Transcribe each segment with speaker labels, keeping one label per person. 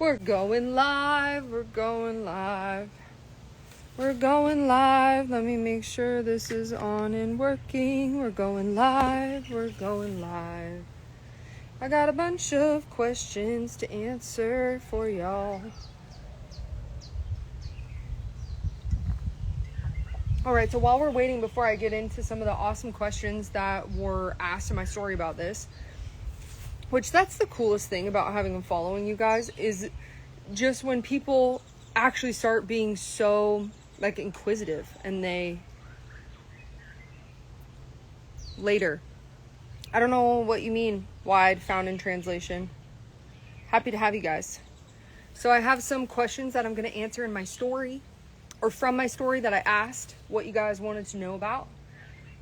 Speaker 1: We're going live. We're going live. We're going live. Let me make sure this is on and working. We're going live. We're going live. I got a bunch of questions to answer for y'all. All right, so while we're waiting, before I get into some of the awesome questions that were asked in my story about this, which that's the coolest thing about having and following you guys, is just when people actually start being so like inquisitive, and they later, I don't know what you mean, wide found in translation. Happy to have you guys. So I have some questions that I'm going to answer in my story, or from my story, that I asked what you guys wanted to know about.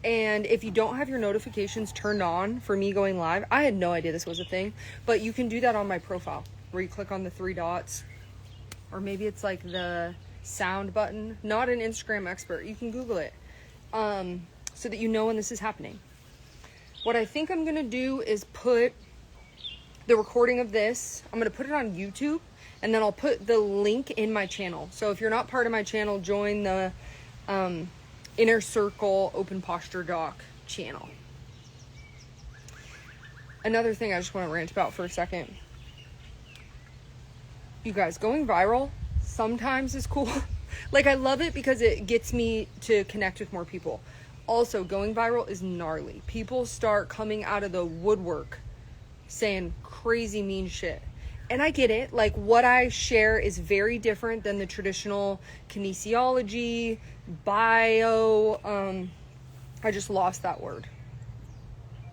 Speaker 1: And if you don't have your notifications turned on for me going live, I had no idea this was a thing, but you can do that on my profile, where you click on the 3 dots, or maybe it's like the sound button. Not an Instagram expert, you can Google it, so that you know when this is happening. What I think I'm gonna do is put the recording of this, I'm gonna put it on YouTube, and then I'll put the link in my channel. So if you're not part of my channel, join the Inner Circle Open Posture Doc channel. Another thing I just want to rant about for a second. You guys, going viral sometimes is cool. Like, I love it because it gets me to connect with more people. Also, going viral is gnarly. People start coming out of the woodwork saying crazy mean shit. And I get it. Like, what I share is very different than the traditional kinesiology, I just lost that word.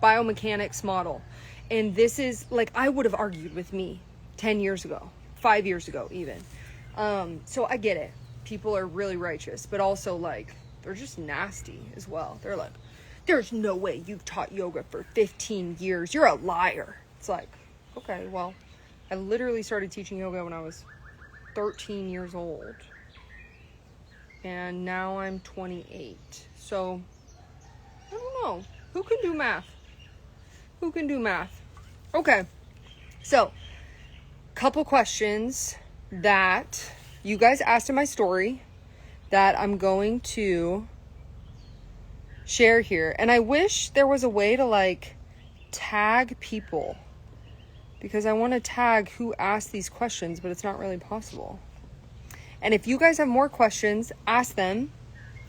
Speaker 1: Biomechanics model. And this is, like, I would have argued with me 10 years ago, 5 years ago even. So I get it. People are really righteous, but also, like, they're just nasty as well. They're like, there's no way you've taught yoga for 15 years. You're a liar. It's like, okay, well, I literally started teaching yoga when I was 13 years old. And now I'm 28. So, I don't know. Who can do math? Who can do math? Okay. So, couple questions that you guys asked in my story that I'm going to share here. And I wish there was a way to, like, tag people, because I want to tag who asked these questions, but it's not really possible. And if you guys have more questions, ask them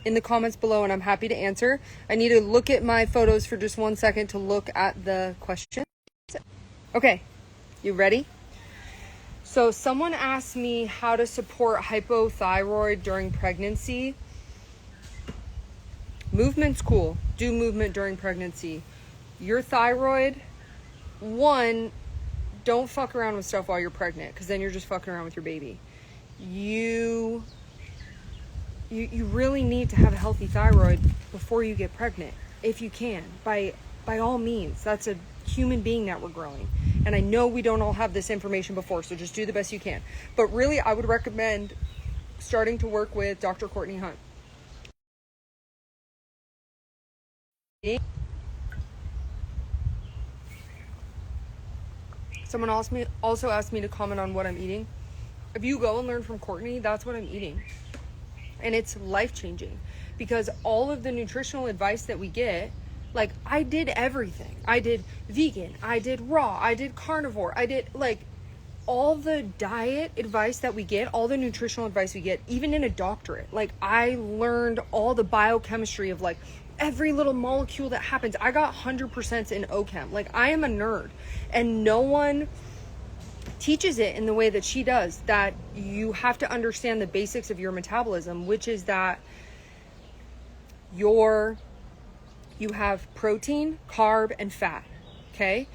Speaker 1: in the comments below, and I'm happy to answer. I need to look at my photos for just 1 second to look at the questions. Okay, you ready? So someone asked me how to support hypothyroid during pregnancy. Movement's cool. Do movement during pregnancy. Your thyroid, one, don't fuck around with stuff while you're pregnant, because then you're just fucking around with your baby. You really need to have a healthy thyroid before you get pregnant, if you can, by all means. That's a human being that we're growing. And I know we don't all have this information before, so just do the best you can. But really, I would recommend starting to work with Dr. Courtney Hunt. Someone also asked me to comment on what I'm eating. If you go and learn from Courtney, that's what I'm eating. And it's life-changing, because all of the nutritional advice that we get, like, I did everything. I did vegan, I did raw, I did carnivore, I did, like, all the diet advice that we get, all the nutritional advice we get, even in a doctorate. Like, I learned all the biochemistry of, like, every little molecule that happens. I got 100% in OChem. Like, I am a nerd, and no one teaches it in the way that she does. That you have to understand the basics of your metabolism, which is that you have protein, carb, and fat, okay?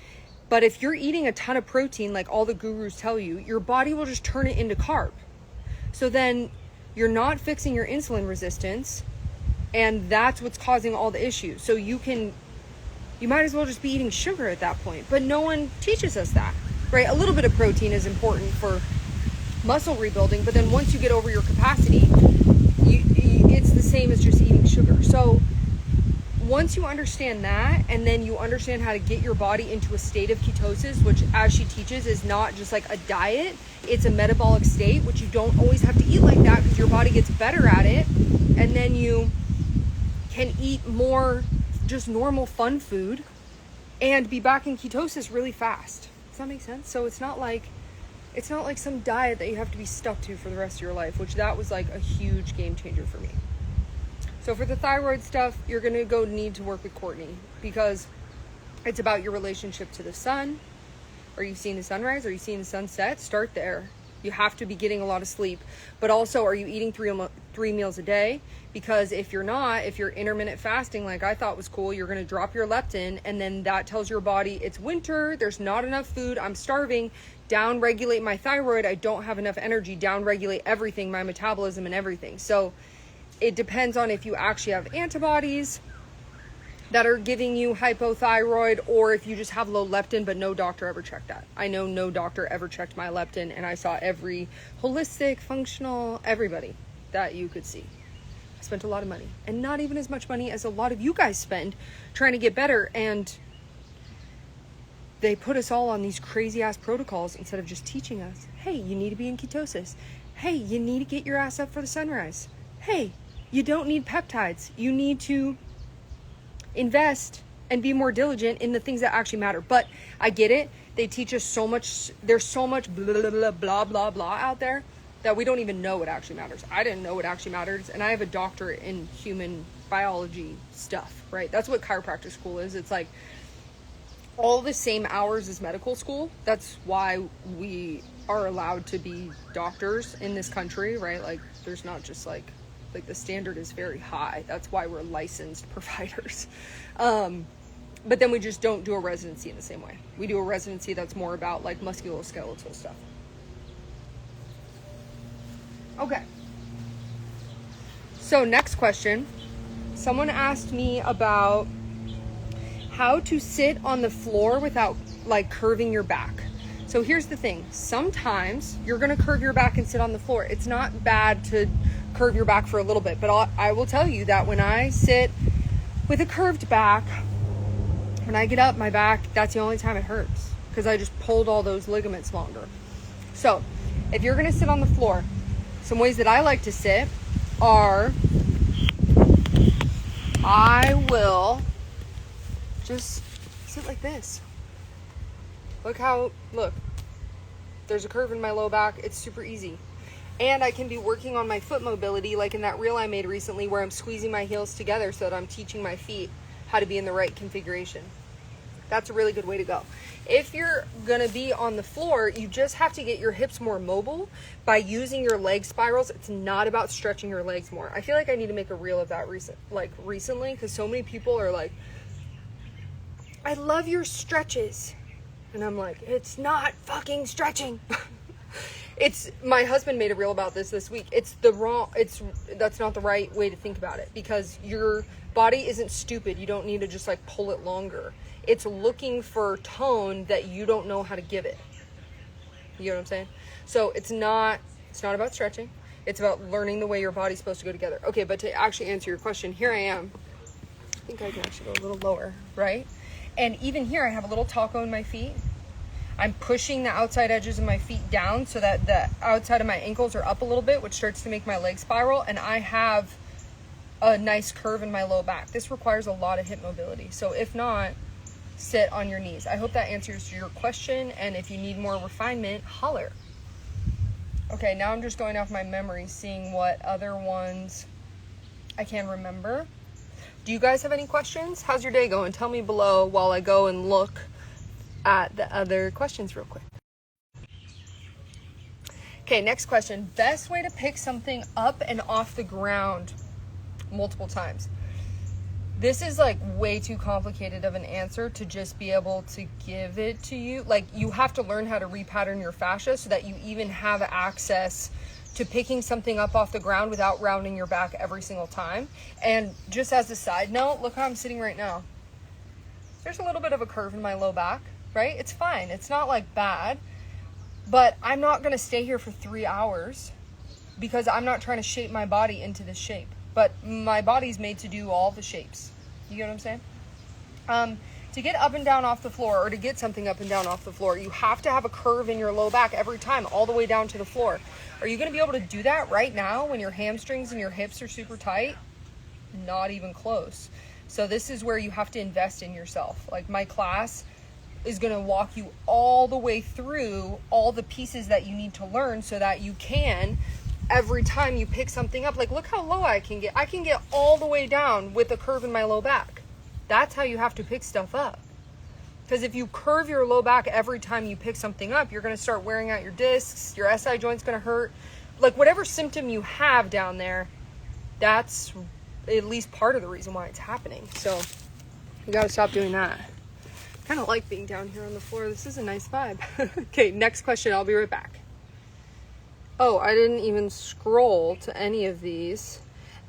Speaker 1: But if you're eating a ton of protein, like all the gurus tell you, your body will just turn it into carb. So then you're not fixing your insulin resistance, and that's what's causing all the issues. So you might as well just be eating sugar at that point. But no one teaches us that, right? A little bit of protein is important for muscle rebuilding, but then once you get over your capacity, it's the same as just eating sugar. So once you understand that, and then you understand how to get your body into a state of ketosis, which, as she teaches, is not just like a diet, it's a metabolic state, which you don't always have to eat like that because your body gets better at it. And then you can eat more just normal fun food and be back in ketosis really fast. Does that make sense? So it's not like some diet that you have to be stuck to for the rest of your life, which that was like a huge game changer for me. So for the thyroid stuff, you're going to need to work with Courtney, because it's about your relationship to the sun. Are you seeing the sunrise? Are you seeing the sunset? Start there. You have to be getting a lot of sleep. But also, are you eating three meals a day? Because if you're not, if you're intermittent fasting, like I thought was cool, you're going to drop your leptin, and then that tells your body it's winter, there's not enough food, I'm starving, down-regulate my thyroid, I don't have enough energy, down-regulate everything, my metabolism and everything. So it depends on if you actually have antibodies that are giving you hypothyroid, or if you just have low leptin, but no doctor ever checked that. I know no doctor ever checked my leptin, and I saw every holistic, functional, everybody that you could see. I spent a lot of money, and not even as much money as a lot of you guys spend trying to get better, and they put us all on these crazy ass protocols instead of just teaching us, hey, you need to be in ketosis. Hey, you need to get your ass up for the sunrise. Hey, you don't need peptides. You need to invest and be more diligent in the things that actually matter. But I get it. They teach us so much. There's so much blah, blah, blah, blah, blah, blah out there that we don't even know what actually matters. I didn't know what actually matters. And I have a doctorate in human biology stuff, right? That's what chiropractic school is. It's like all the same hours as medical school. That's why we are allowed to be doctors in this country, right? Like there's not just like the standard is very high. That's why we're licensed providers. But then we just don't do a residency in the same way. We do a residency that's more about like musculoskeletal stuff. Okay. So next question. Someone asked me about how to sit on the floor without like curving your back. So here's the thing. Sometimes you're going to curve your back and sit on the floor. It's not bad to curve your back for a little bit, but I will tell you that when I sit with a curved back, when I get up, my back, that's the only time it hurts, because I just pulled all those ligaments longer. So if you're going to sit on the floor, some ways that I like to sit are, I will just sit like this. Look, there's a curve in my low back. It's super easy. And I can be working on my foot mobility, like in that reel I made recently where I'm squeezing my heels together so that I'm teaching my feet how to be in the right configuration. That's a really good way to go. If you're gonna be on the floor, you just have to get your hips more mobile by using your leg spirals. It's not about stretching your legs more. I feel like I need to make a reel of that recently, because so many people are like, I love your stretches. And I'm like, it's not fucking stretching. My husband made a reel about this week. That's not the right way to think about it, because your body isn't stupid. You don't need to just like pull it longer. It's looking for tone that you don't know how to give it. You know what I'm saying? So it's not about stretching. It's about learning the way your body's supposed to go together. Okay, but to actually answer your question, here I am. I think I can actually go a little lower, right? And even here, I have a little taco in my feet. I'm pushing the outside edges of my feet down so that the outside of my ankles are up a little bit, which starts to make my leg spiral. And I have a nice curve in my low back. This requires a lot of hip mobility. So if not, sit on your knees. I hope that answers your question. And if you need more refinement, holler. Okay, now I'm just going off my memory, seeing what other ones I can remember. Do you guys have any questions? How's your day going? Tell me below while I go and look at the other questions real quick. Okay, next question. Best way to pick something up and off the ground multiple times. This is like way too complicated of an answer to just be able to give it to you. Like, you have to learn how to repattern your fascia so that you even have access to picking something up off the ground without rounding your back every single time. And just as a side note, look how I'm sitting right now. There's a little bit of a curve in my low back, right? It's fine. It's not like bad, but I'm not going to stay here for 3 hours because I'm not trying to shape my body into this shape. But my body's made to do all the shapes. You get what I'm saying? To get up and down off the floor, or to get something up and down off the floor, you have to have a curve in your low back every time, all the way down to the floor. Are you going to be able to do that right now when your hamstrings and your hips are super tight? Not even close. So this is where you have to invest in yourself. Like, my class is going to walk you all the way through all the pieces that you need to learn so that you can, every time you pick something up, like, look how low I can get. I can get all the way down with a curve in my low back. That's how you have to pick stuff up. Because if you curve your low back every time you pick something up, you're going to start wearing out your discs, your SI joint's going to hurt. Like, whatever symptom you have down there, that's at least part of the reason why it's happening. So you got to stop doing that. Kind of like being down here on the floor. This is a nice vibe. Okay, next question. I'll be right back. Oh, I didn't even scroll to any of these.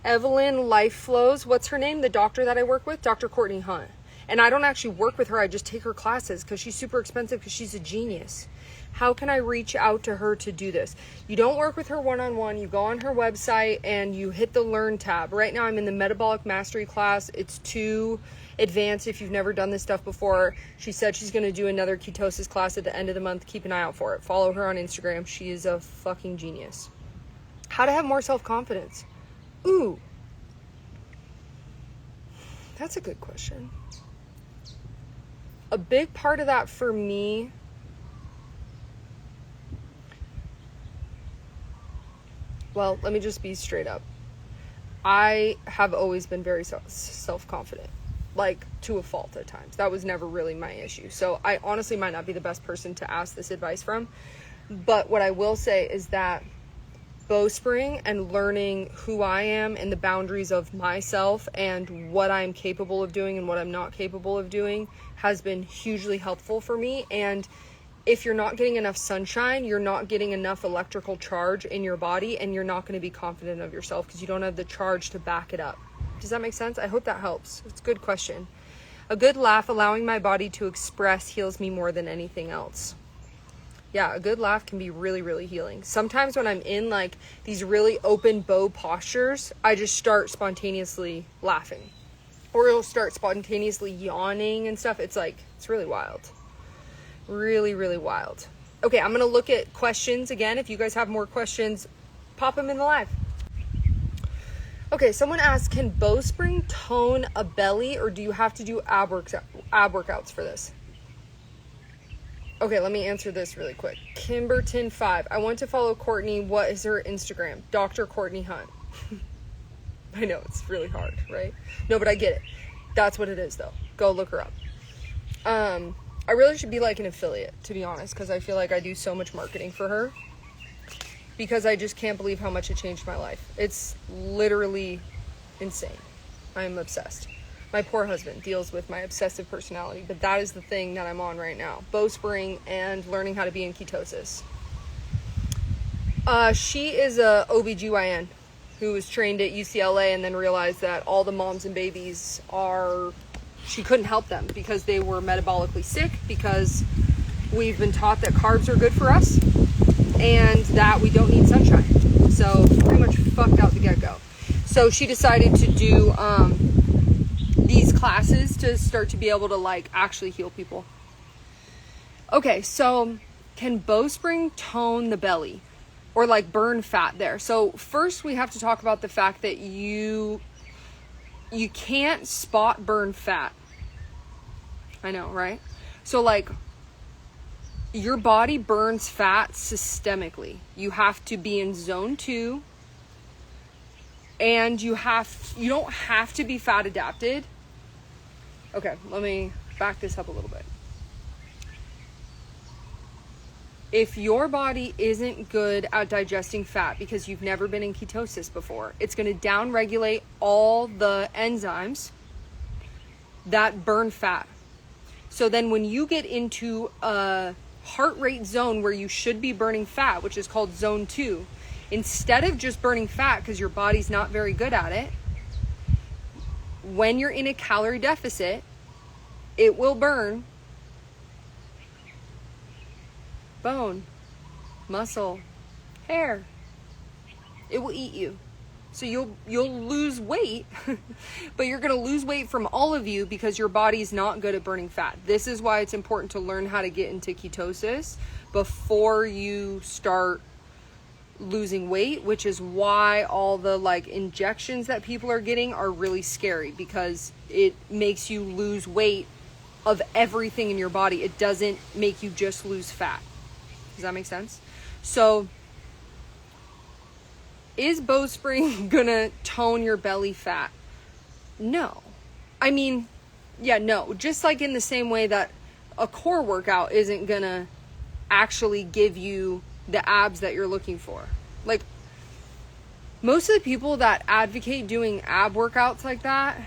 Speaker 1: Evelyn Life Flows. What's her name? The doctor that I work with? Dr. Courtney Hunt. And I don't actually work with her. I just take her classes because she's super expensive because she's a genius. How can I reach out to her to do this? You don't work with her one-on-one. You go on her website and you hit the Learn tab. Right now I'm in the Metabolic Mastery class. It's too advanced if you've never done this stuff before. She said she's going to do another ketosis class at the end of the month. Keep an eye out for it. Follow her on Instagram. She is a fucking genius. How to have more self-confidence? Ooh. That's a good question. A big part of that for me well, let me just be straight up. I have always been very self-confident, like to a fault at times. That was never really my issue. So I honestly might not be the best person to ask this advice from. But what I will say is that Bowspring and learning who I am and the boundaries of myself and what I'm capable of doing and what I'm not capable of doing has been hugely helpful for me. And if you're not getting enough sunshine, you're not getting enough electrical charge in your body, and you're not going to be confident of yourself because you don't have the charge to back it up. Does that make sense? I hope that helps. It's a good question. A good laugh, allowing my body to express, heals me more than anything else. Yeah, a good laugh can be really, really healing. Sometimes when I'm in like these really open bow postures, I just start spontaneously laughing. Or it'll start spontaneously yawning and stuff. It's really wild. Really, really wild. Okay, I'm going to look at questions again. If you guys have more questions, pop them in the live. Okay, someone asked, can Bowspring tone a belly, or do you have to do ab workouts for this? Okay, let me answer this really quick. Kimberton5. I want to follow Courtney. What is her Instagram? Dr. Courtney Hunt. I know, it's really hard, right? No, but I get it. That's what it is, though. Go look her up. I really should be like an affiliate, to be honest, because I feel like I do so much marketing for her. Because I just can't believe how much it changed my life. It's literally insane. I am obsessed. My poor husband deals with my obsessive personality, but that is the thing that I'm on right now. Bowspring and learning how to be in ketosis. She is a OBGYN who was trained at UCLA and then realized that all the moms and babies she couldn't help them because they were metabolically sick, because we've been taught that carbs are good for us and that we don't need sunshine. So pretty much fucked out the get-go. So she decided to do these classes to start to be able to actually heal people. Okay, so can Bowspring tone the belly or burn fat there? So first we have to talk about the fact that you can't spot burn fat. I know, right? So your body burns fat systemically. You have to be in zone 2, and you don't have to be fat adapted. Okay, let me back this up a little bit. If your body isn't good at digesting fat because you've never been in ketosis before, it's going to downregulate all the enzymes that burn fat. So then when you get into a heart rate zone where you should be burning fat, which is called zone 2, instead of just burning fat because your body's not very good at it, when you're in a calorie deficit, it will burn bone, muscle, hair. It will eat you. So you'll lose weight, but you're going to lose weight from all of you because your body's not good at burning fat. This is why it's important to learn how to get into ketosis before you start losing weight, which is why all the like injections that people are getting are really scary, because it makes you lose weight of everything in your body. It doesn't make you just lose fat. Does that make sense? So is Bowspring gonna tone your belly fat? No. I mean, yeah, no. Just like in the same way that a core workout isn't gonna actually give you the abs that you're looking for. Like, most of the people that advocate doing ab workouts like that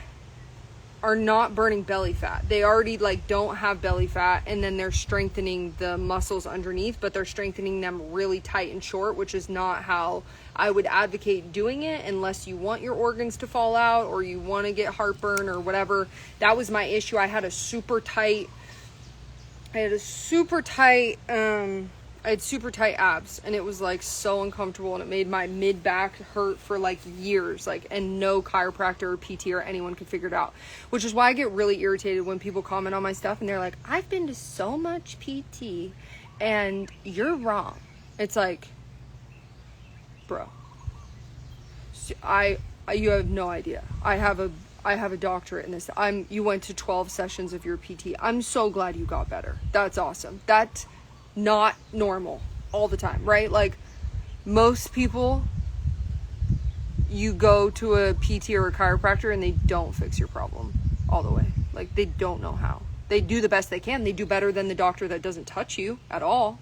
Speaker 1: are not burning belly fat. They already like don't have belly fat, and then they're strengthening the muscles underneath, but they're strengthening them really tight and short, which is not how I would advocate doing it unless you want your organs to fall out or you want to get heartburn or whatever. That was my issue. I had super tight abs, and it was like so uncomfortable, and it made my mid back hurt for like years, like, and no chiropractor or PT or anyone could figure it out, which is why I get really irritated when people comment on my stuff and they're like, I've been to so much PT and you're wrong. It's like, bro, you have no idea. I have a doctorate in this. You went to 12 sessions of your PT. I'm so glad you got better. That's awesome. That's not normal all the time, right? Like, most people, you go to a PT or a chiropractor and they don't fix your problem all the way. Like, they don't know how. They do the best they can. They do better than the doctor that doesn't touch you at all,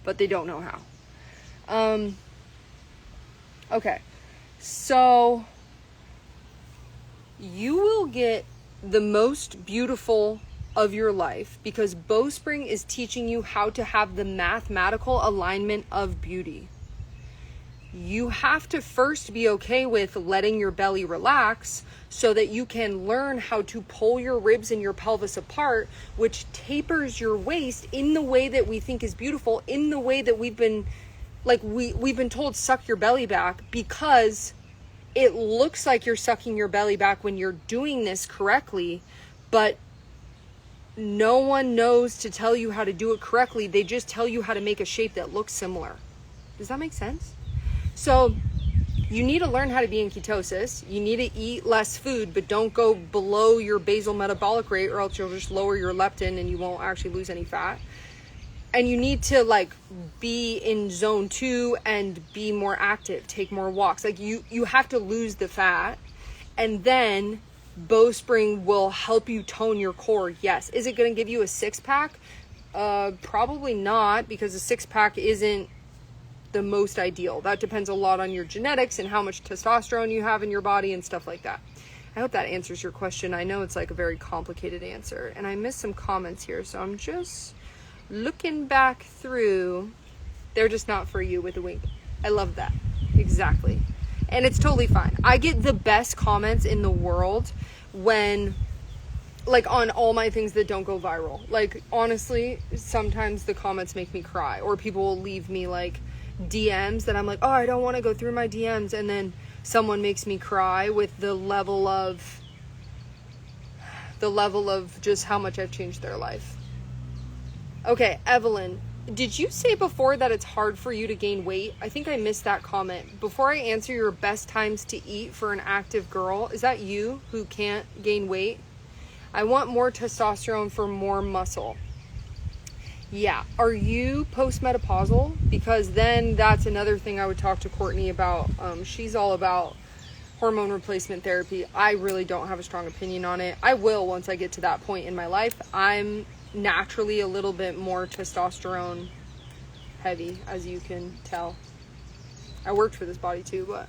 Speaker 1: but they don't know how. Okay, so you will get the most beautiful of your life because Bowspring is teaching you how to have the mathematical alignment of beauty. You have to first be okay with letting your belly relax so that you can learn how to pull your ribs and your pelvis apart, which tapers your waist in the way that we think is beautiful, in the way that we've been told, suck your belly back, because it looks like you're sucking your belly back when you're doing this correctly, but no one knows to tell you how to do it correctly. They just tell you how to make a shape that looks similar. Does that make sense? So you need to learn how to be in ketosis. You need to eat less food, but don't go below your basal metabolic rate, or else you'll just lower your leptin and you won't actually lose any fat. And you need to like be in zone 2 and be more active, take more walks. Like you have to lose the fat, and then Bowspring will help you tone your core. Yes. Is it going to give you a 6-pack? Probably not, because a 6-pack isn't the most ideal. That depends a lot on your genetics and how much testosterone you have in your body and stuff like that. I hope that answers your question. I know it's like a very complicated answer, and I missed some comments here, so I'm just looking back through. They're just not for you with a wink. I love that. Exactly. And it's totally fine. I get the best comments in the world when, like, on all my things that don't go viral. Like, honestly, sometimes the comments make me cry, or people will leave me like DMs that I'm like, oh, I don't want to go through my DMs, and then someone makes me cry with the level of just how much I've changed their life. Okay, Evelyn, did you say before that it's hard for you to gain weight? I think I missed that comment. Before I answer your best times to eat for an active girl, is that you who can't gain weight? I want more testosterone for more muscle. Yeah. Are you postmenopausal? Because then that's another thing I would talk to Courtney about. She's all about hormone replacement therapy. I really don't have a strong opinion on it. I will once I get to that point in my life. I'm naturally a little bit more testosterone heavy, as you can tell. I worked for this body too, but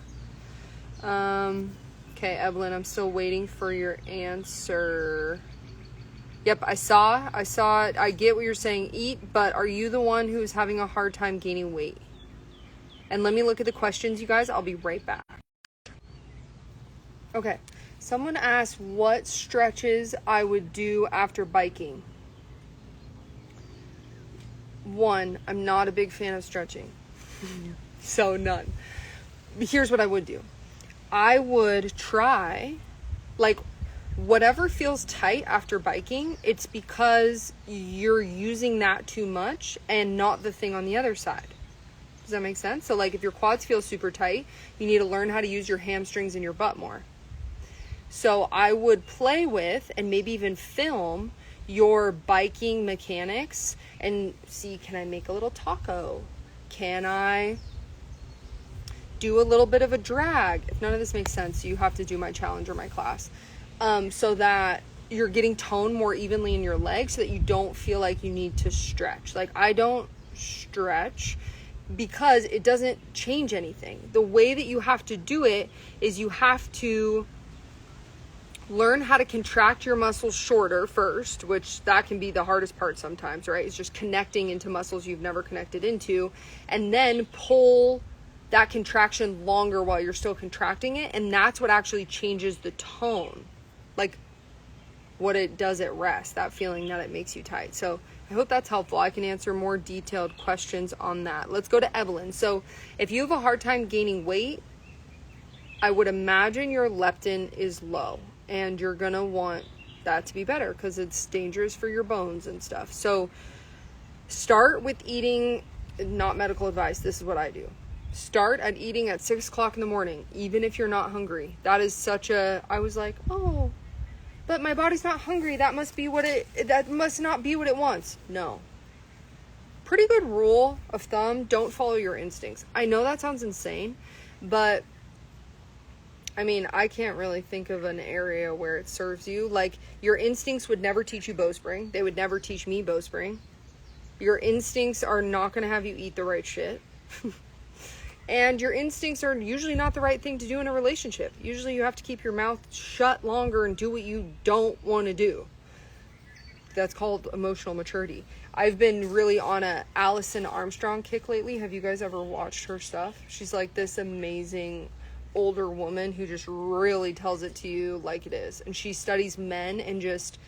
Speaker 1: okay, Evelyn, I'm still waiting for your answer. Yep, I saw it. I get what you're saying, eat, but are you the one who's having a hard time gaining weight? And let me look at the questions, you guys. I'll be right back. Okay, someone asked what stretches I would do after biking. One, I'm not a big fan of stretching. So none. Here's what I would do. I would try, like, whatever feels tight after biking, it's because you're using that too much and not the thing on the other side. Does that make sense? So like if your quads feel super tight, you need to learn how to use your hamstrings and your butt more. So I would play with and maybe even film your biking mechanics and see, can I make a little taco? Can I do a little bit of a drag? If none of this makes sense, you have to do my challenge or my class. So that you're getting tone more evenly in your legs so that you don't feel like you need to stretch. Like I don't stretch because it doesn't change anything. The way that you have to do it is you have to learn how to contract your muscles shorter first, which that can be the hardest part sometimes, right? It's just connecting into muscles you've never connected into, and then pull that contraction longer while you're still contracting it. And that's what actually changes the tone, like what it does at rest, that feeling that it makes you tight. So I hope that's helpful. I can answer more detailed questions on that. Let's go to Evelyn. So if you have a hard time gaining weight, I would imagine your leptin is low and you're going to want that to be better because it's dangerous for your bones and stuff. So start with eating, not medical advice, this is what I do. Start at eating at 6 o'clock in the morning, even if you're not hungry. That is I was like, oh, but my body's not hungry. That must not be what it wants. No. Pretty good rule of thumb, don't follow your instincts. I know that sounds insane, but I mean, I can't really think of an area where it serves you. Like, your instincts would never teach you Bowspring. They would never teach me Bowspring. Your instincts are not going to have you eat the right shit. And your instincts are usually not the right thing to do in a relationship. Usually you have to keep your mouth shut longer and do what you don't want to do. That's called emotional maturity. I've been really on a Alison Armstrong kick lately. Have you guys ever watched her stuff? She's like this amazing older woman who just really tells it to you like it is. And she studies men and just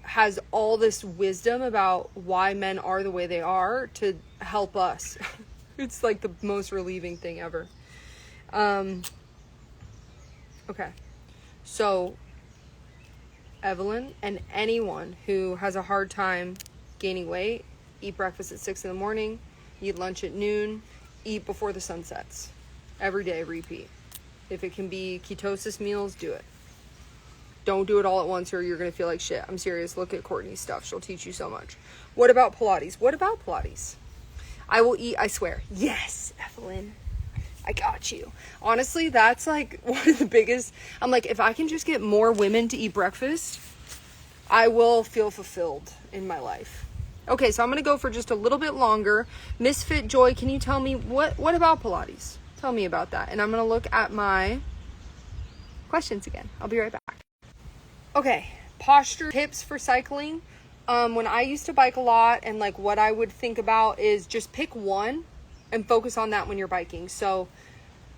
Speaker 1: has all this wisdom about why men are the way they are to help us. It's like the most relieving thing ever. Okay. So, Evelyn, and anyone who has a hard time gaining weight, eat breakfast at 6 in the morning, eat lunch at noon, eat before the sun sets. Every day, repeat. If it can be ketosis meals, do it. Don't do it all at once or you're going to feel like shit. I'm serious. Look at Courtney's stuff. She'll teach you so much. What about Pilates? What about Pilates? I will eat, I swear. Yes, Evelyn. I got you. Honestly, that's like one of the biggest. I'm like, if I can just get more women to eat breakfast, I will feel fulfilled in my life. Okay, so I'm going to go for just a little bit longer. Misfit Joy, can you tell me what about Pilates? Tell me about that. And I'm going to look at my questions again. I'll be right back. Okay, posture tips for cycling. When I used to bike a lot, and like what I would think about is just pick one and focus on that when you're biking. So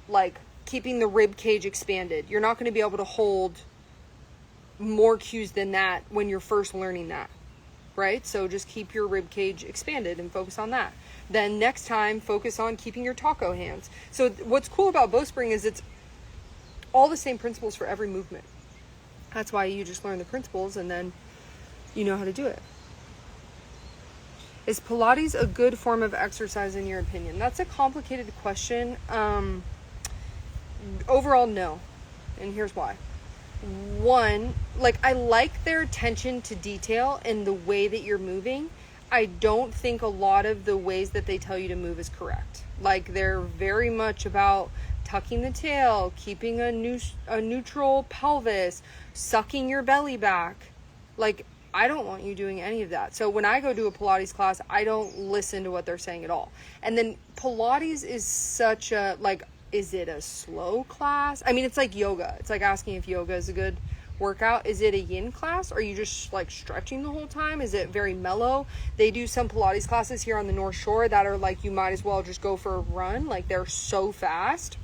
Speaker 1: like keeping the rib cage expanded. You're not going to be able to hold more cues than that when you're first learning that, right? So just keep your rib cage expanded and focus on that. Then next time, focus on keeping your taco hands. So what's cool about Bowspring is it's all the same principles for every movement. That's why you just learn the principles and then you know how to do it. Is Pilates a good form of exercise in your opinion? That's a complicated question. Overall, no. And here's why. One, like I like their attention to detail and the way that you're moving. I don't think a lot of the ways that they tell you to move is correct. Like they're very much about tucking the tail, keeping a neutral pelvis, sucking your belly back. Like I don't want you doing any of that. So when I go do a Pilates class, I don't listen to what they're saying at all. And then Pilates is such a, like, is it a slow class? I mean, it's like yoga. It's like asking if yoga is a good workout. Is it a yin class? Are you just like stretching the whole time? Is it very mellow? They do some Pilates classes here on the North Shore that are like, you might as well just go for a run. Like they're so fast.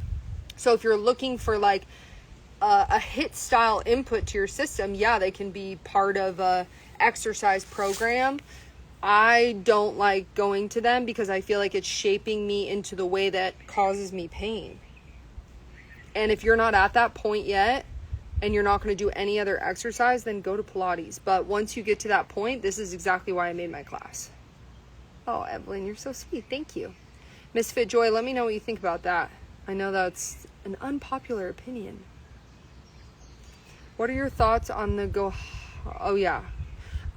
Speaker 1: So if you're looking for like a HIIT style input to your system, yeah, they can be part of a exercise program. I don't like going to them because I feel like it's shaping me into the way that causes me pain. And if you're not at that point yet and you're not going to do any other exercise, then go to Pilates. But once you get to that point, this is exactly why I made my class. Oh, Evelyn, you're so sweet. Thank you. Misfit Joy, let me know what you think about that. I know that's an unpopular opinion. What are your thoughts on the oh yeah.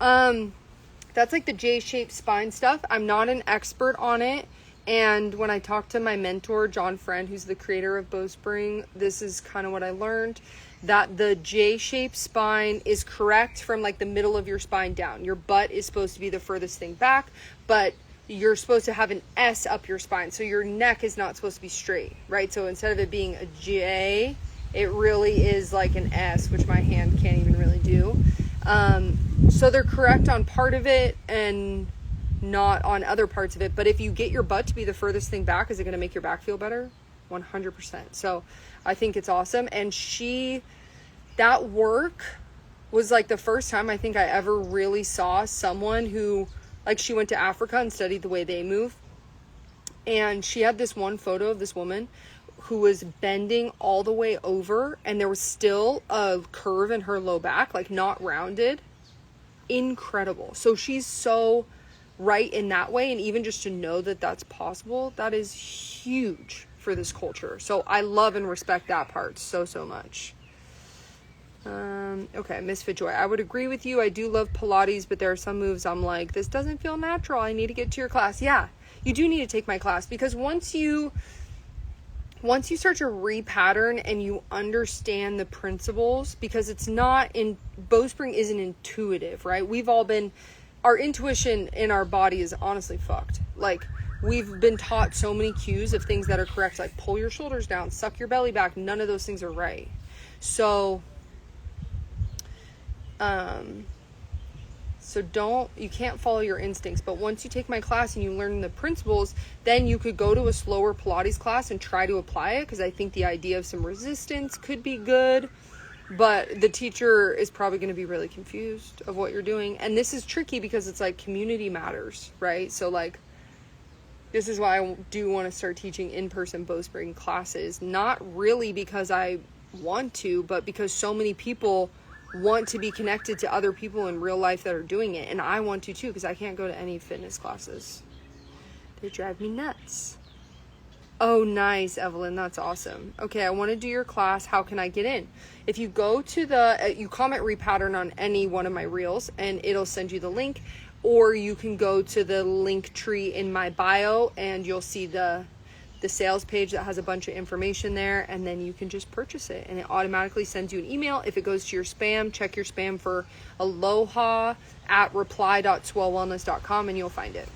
Speaker 1: That's like the J-shaped spine stuff. I'm not an expert on it. And when I talked to my mentor, John Friend, who's the creator of Bowspring, this is kind of what I learned, that the J-shaped spine is correct from like the middle of your spine down. Your butt is supposed to be the furthest thing back, but you're supposed to have an S up your spine. So your neck is not supposed to be straight, right? So instead of it being a J, it really is like an S, which my hand can't even really do. So they're correct on part of it and not on other parts of it. But if you get your butt to be the furthest thing back, is it going to make your back feel better? 100%. So I think it's awesome. And that work was like the first time I think I ever really saw someone who, like, she went to Africa and studied the way they move. And she had this one photo of this woman who was bending all the way over, and there was still a curve in her low back, like not rounded. Incredible. So she's so right in that way. And even just to know that that's possible, that is huge for this culture. So I love and respect that part so much. Okay, Misfit Joy, I would agree with you. I do love Pilates, but there are some moves I'm like, this doesn't feel natural. I need to get to your class. Yeah, you do need to take my class, because once you start to repattern and you understand the principles, because it's not in Bowspring isn't intuitive, right? Our intuition in our body is honestly fucked. Like, we've been taught so many cues of things that are correct, like pull your shoulders down, suck your belly back. None of those things are right. So you can't follow your instincts. But once you take my class and you learn the principles, then you could go to a slower Pilates class and try to apply it, because I think the idea of some resistance could be good, but the teacher is probably going to be really confused of what you're doing. And this is tricky because it's like community matters, right? So like, this is why I do want to start teaching in-person Bowspring classes, not really because I want to, but because so many people want to be connected to other people in real life that are doing it. And I want to too, because I can't go to any fitness classes. They drive me nuts. Oh, nice, Evelyn. That's awesome. Okay, I want to do your class. How can I get in? If you go to you comment repattern on any one of my reels and it'll send you the link, or you can go to the link tree in my bio and you'll see the sales page that has a bunch of information there, and then you can just purchase it and it automatically sends you an email. If it goes to your spam, check your spam for aloha@reply.swellwellness.com and you'll find it.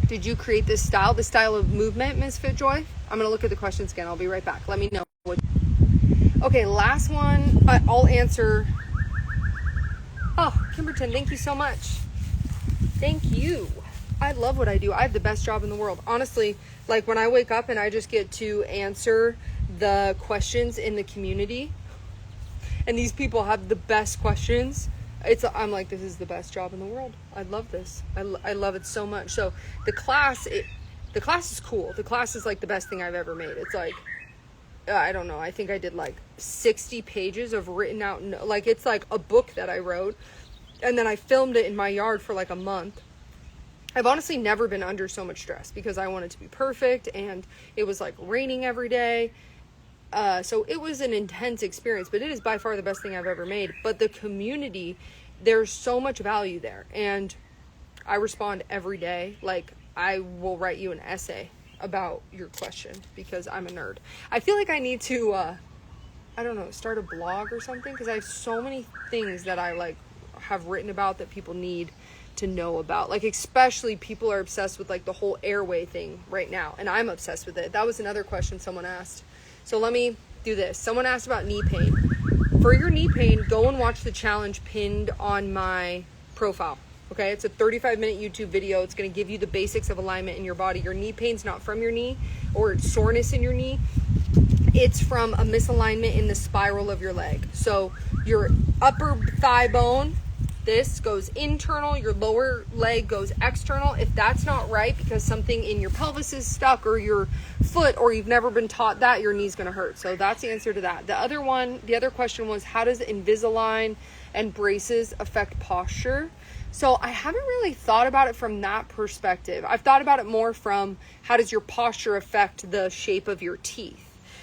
Speaker 1: Did you create this style of movement, Misfit Joy? I'm going to look at the questions again. I'll be right back. Let me know. Okay, last one. I'll answer. Oh, Kimberton, thank you so much. Thank you. I love what I do. I have the best job in the world. Honestly, like when I wake up and I just get to answer the questions in the community, and these people have the best questions, I'm like, this is the best job in the world. I love this. I love it so much. So the class is cool. The class is like the best thing I've ever made. It's like, I don't know. I think I did like 60 pages of written out. Like, it's like a book that I wrote, and then I filmed it in my yard for like a month. I've honestly never been under so much stress because I wanted to be perfect, and it was like raining every day. So it was an intense experience, but it is by far the best thing I've ever made. But the community, there's so much value there, and I respond every day. Like, I will write you an essay about your question because I'm a nerd. I feel like I need to, I don't know, start a blog or something, because I have so many things that I like have written about that people need to know about. Like, especially people are obsessed with like the whole airway thing right now, and I'm obsessed with it. That was another question someone asked. So let me do this. Someone asked about knee pain. For your knee pain, go and watch the challenge pinned on my profile. Okay, it's a 35-minute YouTube video. It's going to give you the basics of alignment in your body. Your knee pain's not from your knee or soreness in your knee. It's from a misalignment in the spiral of your leg. So your upper thigh bone this goes internal, your lower leg goes external. If that's not right because something in your pelvis is stuck or your foot, or you've never been taught that, your knee's going to hurt. So that's the answer to that. The other question was, how does Invisalign and braces affect posture? So I haven't really thought about it from that perspective. I've thought about it more from, how does your posture affect the shape of your teeth?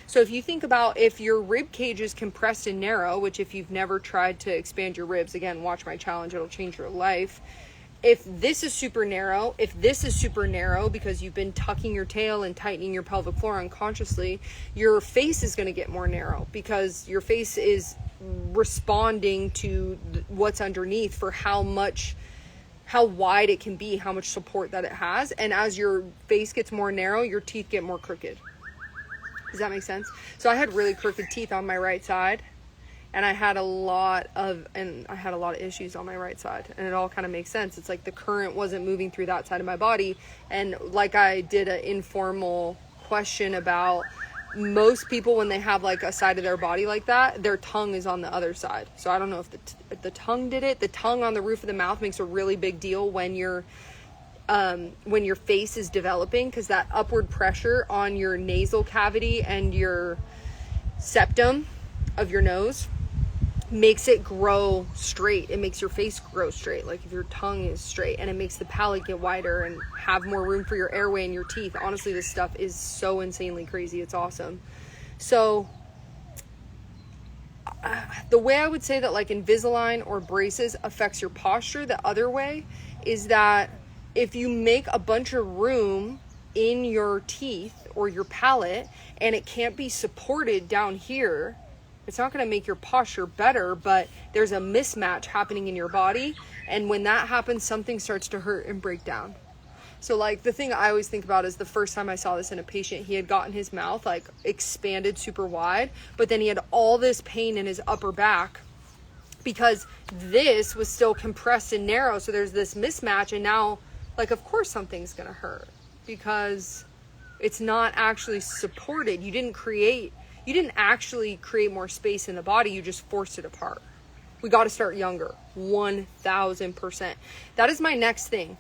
Speaker 1: So if you think about, if your rib cage is compressed and narrow, which if you've never tried to expand your ribs, again, watch my challenge, it'll change your life. If this is super narrow, because you've been tucking your tail and tightening your pelvic floor unconsciously, your face is going to get more narrow because your face is responding to what's underneath for how wide it can be, how much support that it has. And as your face gets more narrow, your teeth get more crooked. Does that make sense? So I had really crooked teeth on my right side, and I had a lot of issues on my right side, and it all kind of makes sense. It's like the current wasn't moving through that side of my body. And like I did an informal question about, most people, when they have like a side of their body like that, their tongue is on the other side. So I don't know if the tongue did it. The tongue on the roof of the mouth makes a really big deal when your face is developing, because that upward pressure on your nasal cavity and your septum of your nose makes it grow straight. It makes your face grow straight, like if your tongue is straight, and it makes the palate get wider and have more room for your airway and your teeth. Honestly, this stuff is so insanely crazy. It's awesome. So the way I would say that like Invisalign or braces affects your posture the other way is that if you make a bunch of room in your teeth or your palate and it can't be supported down here, it's not going to make your posture better, but there's a mismatch happening in your body. And when that happens, something starts to hurt and break down. So like the thing I always think about is the first time I saw this in a patient, he had gotten his mouth like expanded super wide, but then he had all this pain in his upper back because this was still compressed and narrow. So there's this mismatch, and now like, of course something's going to hurt because it's not actually supported. You didn't actually create more space in the body. You just forced it apart. We got to start younger. 1000%. That is my next thing.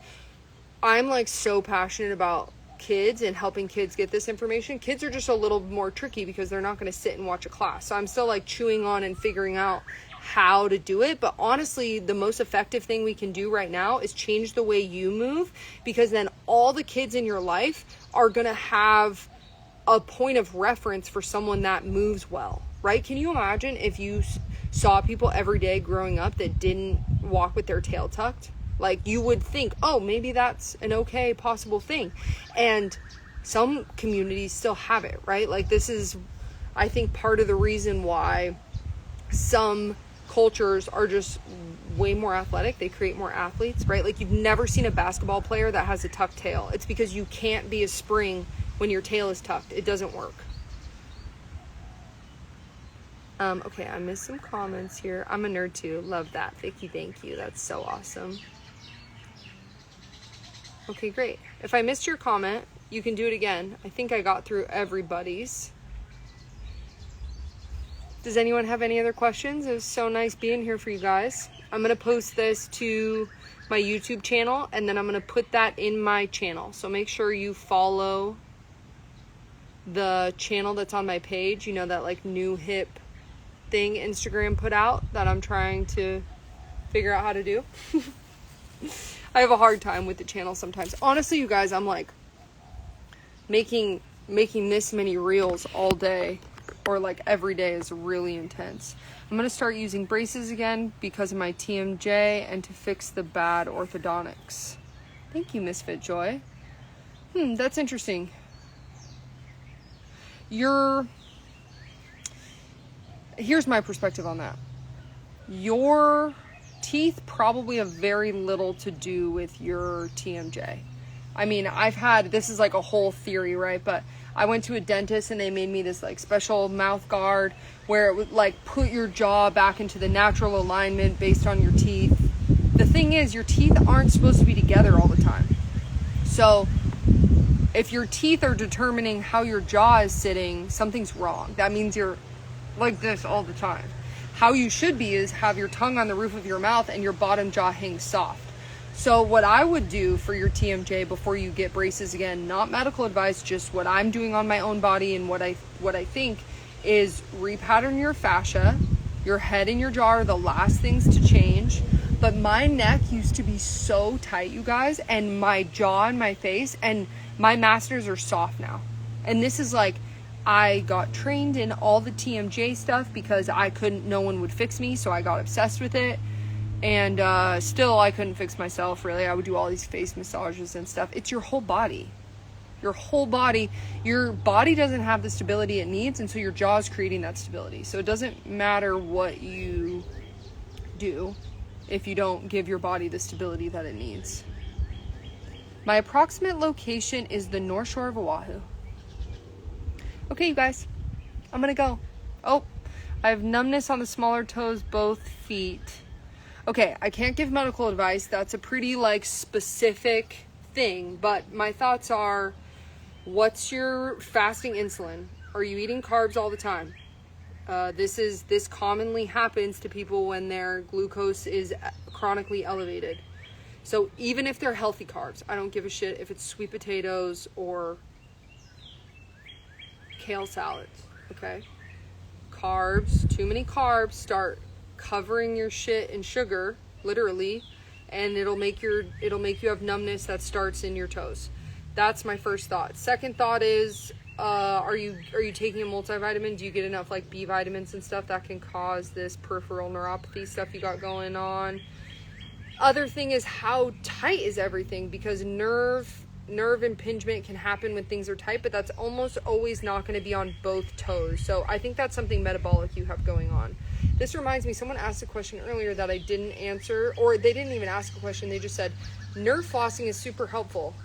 Speaker 1: I'm like so passionate about kids and helping kids get this information. Kids are just a little more tricky because they're not going to sit and watch a class. So I'm still like chewing on and figuring out how to do it. But honestly, the most effective thing we can do right now is change the way you move, because then all the kids in your life are going to have a point of reference for someone that moves well, right? Can you imagine if you saw people every day growing up that didn't walk with their tail tucked? Like, you would think, oh, maybe that's an okay possible thing. And some communities still have it, right? Like, this is, I think, part of the reason why some cultures are just way more athletic. They create more athletes, right? Like, you've never seen a basketball player that has a tucked tail. It's because you can't be a spring when your tail is tucked. It doesn't work. Okay, I missed some comments here. I'm a nerd too. Love that. Vicky, thank you. That's so awesome. Okay, great. If I missed your comment, you can do it again. I think I got through everybody's. Does anyone have any other questions? It was so nice being here for you guys. I'm going to post this to my YouTube channel, and then I'm going to put that in my channel. So make sure you follow the channel that's on my page. You know, that like new hip thing Instagram put out that I'm trying to figure out how to do. I have a hard time with the channel sometimes. Honestly, you guys, I'm like making this many reels all day or like every day is really intense. I'm going to start using braces again because of my TMJ and to fix the bad orthodontics. Thank you, Misfit Joy. That's interesting. Here's my perspective on that. Your teeth probably have very little to do with your TMJ. I mean, this is like a whole theory, right? But I went to a dentist and they made me this like special mouth guard where it would like put your jaw back into the natural alignment based on your teeth. The thing is, your teeth aren't supposed to be together all the time. So if your teeth are determining how your jaw is sitting, something's wrong. That means you're like this all the time. how you should be is have your tongue on the roof of your mouth and your bottom jaw hang soft. So what I would do for your TMJ before you get braces, again, not medical advice, just what I'm doing on my own body and what I think, is repattern your fascia. Your head and your jaw are the last things to change. But my neck used to be so tight, you guys, and my jaw and my face, and my masters are soft now. And this is like, I got trained in all the TMJ stuff because no one would fix me, so I got obsessed with it. And still, I couldn't fix myself, really. I would do all these face massages and stuff. It's your whole body. Your whole body. Your body doesn't have the stability it needs, and so your jaw is creating that stability. So it doesn't matter what you do if you don't give your body the stability that it needs. My approximate location is the North Shore of Oahu. Okay, you guys. I'm going to go. Oh, I have numbness on the smaller toes, both feet. Okay, I can't give medical advice. That's a pretty specific thing, but my thoughts are, what's your fasting insulin? Are you eating carbs all the time? This commonly happens to people when their glucose is chronically elevated. So even if they're healthy carbs, I don't give a shit if it's sweet potatoes or kale salads, okay? Carbs, too many carbs start covering your shit in sugar, literally, and it'll make you have numbness that starts in your toes. That's my first thought. Second thought is, are you taking a multivitamin? Do you get enough B vitamins and stuff that can cause this peripheral neuropathy stuff you got going on? Other thing is, how tight is everything? Because nerve impingement can happen when things are tight, but that's almost always not going to be on both toes. So I think that's something metabolic you have going on. This reminds me, someone asked a question earlier that I didn't answer, or they didn't even ask a question. They just said, nerve flossing is super helpful.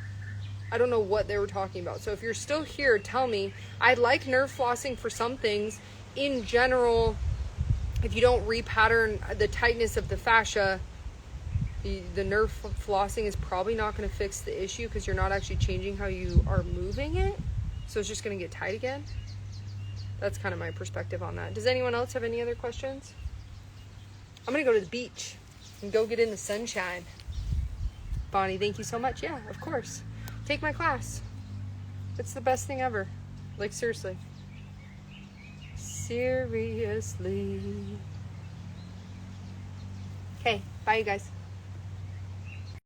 Speaker 1: I don't know what they were talking about. So if you're still here, tell me. I like nerve flossing for some things. In general, if you don't repattern the tightness of the fascia, the nerve flossing is probably not going to fix the issue because you're not actually changing how you are moving it. So it's just going to get tight again. That's kind of my perspective on that. Does anyone else have any other questions? I'm going to go to the beach and go get in the sunshine. Bonnie, thank you so much. Yeah, of course. Take my class. It's the best thing ever. Seriously. Seriously. Okay, bye you guys.